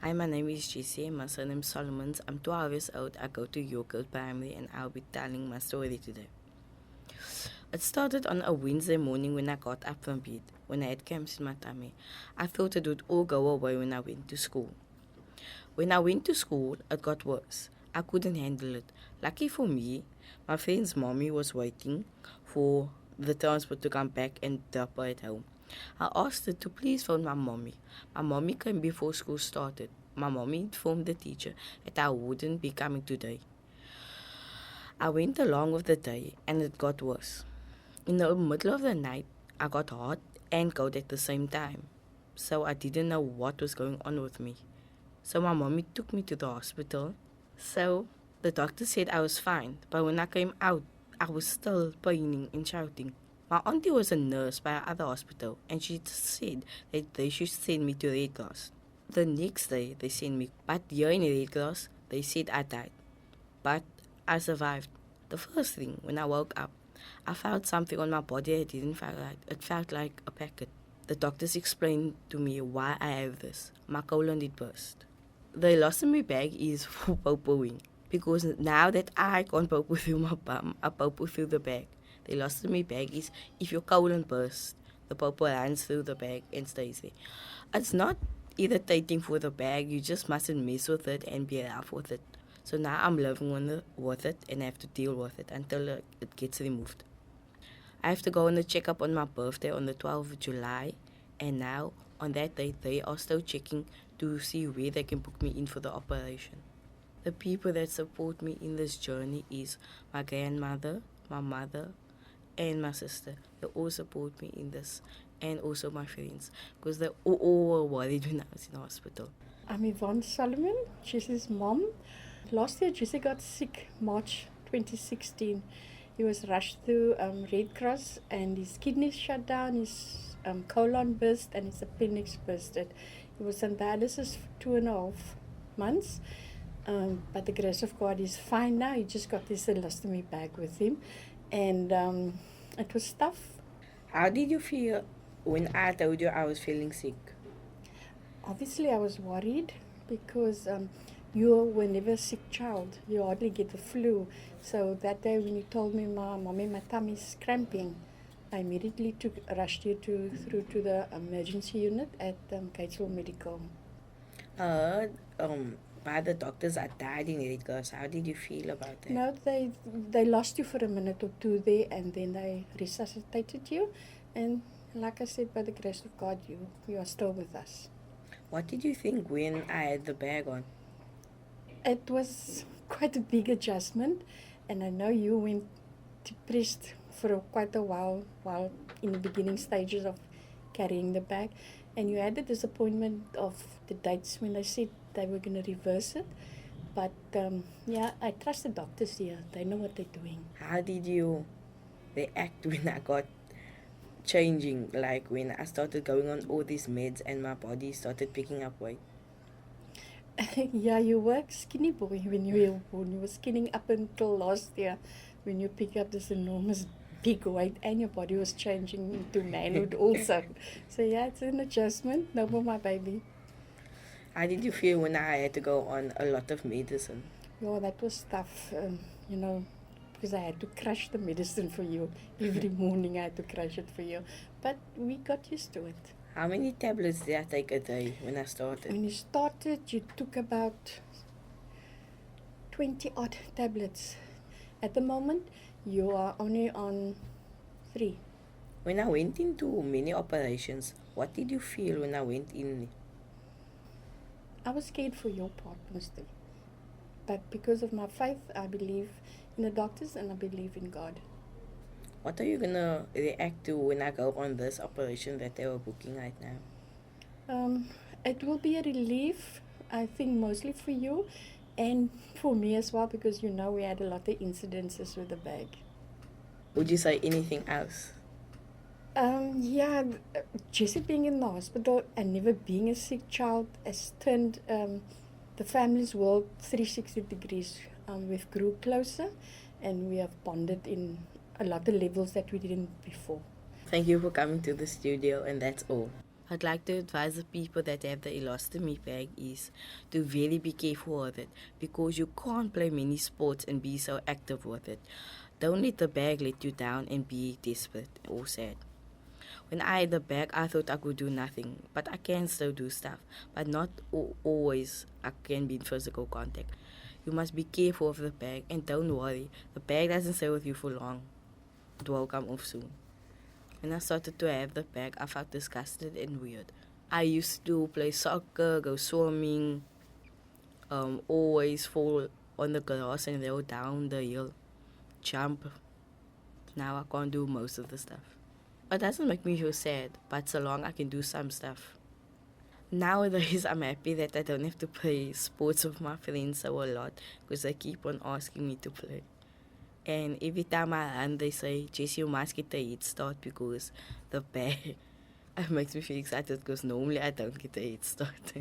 Hi, my name is Jessie. My surname is Solomons. I'm 12 years old. I go to Yorkville Primary and I'll be telling my story today. It started on a Wednesday morning when I got up from bed, when I had cramps in my tummy. I thought it would all go away when I went to school. When I went to school, it got worse. I couldn't handle it. Lucky for me, my friend's mommy was waiting for the transport to come back and drop her at home. I asked her to please phone my mommy. My mommy came before school started. My mommy informed the teacher that I wouldn't be coming today. I went along with the day and it got worse. In the middle of the night, I got hot and cold at the same time. So I didn't know what was going on with me. So my mommy took me to the hospital. So the doctor said I was fine, but when I came out, I was still paining and shouting. My auntie was a nurse by another hospital, and she said that they should send me to Red Cross. The next day, they sent me, but here in Red Cross, they said I died. But I survived. The first thing, when I woke up, I felt something on my body that didn't feel right. It felt like a packet. The doctors explained to me why I have this. My colon did burst. The ileostomy bag is for pooping because now that I can't poop through my bum, I poop through the bag. The ileostomy bag is if your colon bursts, the poop runs through the bag and stays there. It's not irritating for the bag, you just mustn't mess with it and be rough with it. So now I'm living with it and I have to deal with it until it gets removed. I have to go on a checkup on my birthday on the 12th of July, and now on that day they are still checking to see where they can book me in for the operation. The people that support me in this journey is my grandmother, my mother, and my sister. They all support me in this, and also my friends, because they all were worried when I was in the hospital. I'm Yvonne Solomon, Jesse's mom. Last year, Jesse got sick, March 2016. He was rushed through Red Cross and his kidneys shut down, his colon burst and his appendix bursted. He was on dialysis for 2.5 months. By the grace of God, he's fine now. He just got this ileostomy bag with him. And it was tough. How did you feel when I told you I was feeling sick? Obviously, I was worried because you were never a sick child. You hardly get the flu. So that day when you told me, Mommy, my tummy's cramping, I immediately rushed you through to the emergency unit at Gatesville Medical. I heard by the doctors I died in Red Cross. How did you feel about that? No, they lost you for a minute or two there, and then they resuscitated you. And like I said, by the grace of God, you are still with us. What did you think when I had the bag on? It was quite a big adjustment, and I know you went depressed for quite a while in the beginning stages of carrying the bag, and you had the disappointment of the dates when they said they were going to reverse it. But yeah, I trust the doctors here. They know what they're doing. How did you react when I got changing, like when I started going on all these meds and my body started picking up weight? Yeah, you were a skinny boy when you were born. You were skinning up until last year when you picked up this enormous big weight and your body was changing into manhood also. So yeah, it's an adjustment. No more my baby. How did you feel when I had to go on a lot of medicine? Yeah, that was tough, because I had to crush the medicine for you. Every morning I had to crush it for you. But we got used to it. How many tablets did I take a day when I started? When you started, you took about 20 odd tablets. At the moment, you are only on 3. When I went into many operations, what did you feel when I went in? I was scared for your part mostly. But because of my faith, I believe in the doctors and I believe in God. What are you gonna react to when I go on this operation that they were booking right now? It will be a relief, I think, mostly for you and for me as well, because we had a lot of incidences with the bag. Would you say anything else? Yeah, Jesse being in the hospital and never being a sick child has turned the family's world 360 degrees. We've grew closer and we have bonded in a lot of levels that we didn't before. Thank you for coming to the studio, and that's all. I'd like to advise the people that have the Elostomy bag is to really be careful with it because you can't play many sports and be so active with it. Don't let the bag let you down and be desperate or sad. When I had the bag, I thought I could do nothing, but I can still do stuff, but not always I can be in physical contact. You must be careful of the bag and don't worry, the bag doesn't stay with you for long. It will come off soon. When I started to have the bag, I felt disgusted and weird. I used to play soccer, go swimming, always fall on the grass and roll down the hill, jump. Now I can't do most of the stuff. It doesn't make me feel sad, but so long I can do some stuff. Nowadays, I'm happy that I don't have to play sports with my friends so a lot because they keep on asking me to play. And every time I run, they say, Jesse, you must get a head start because the bag. It makes me feel excited because normally I don't get a head start.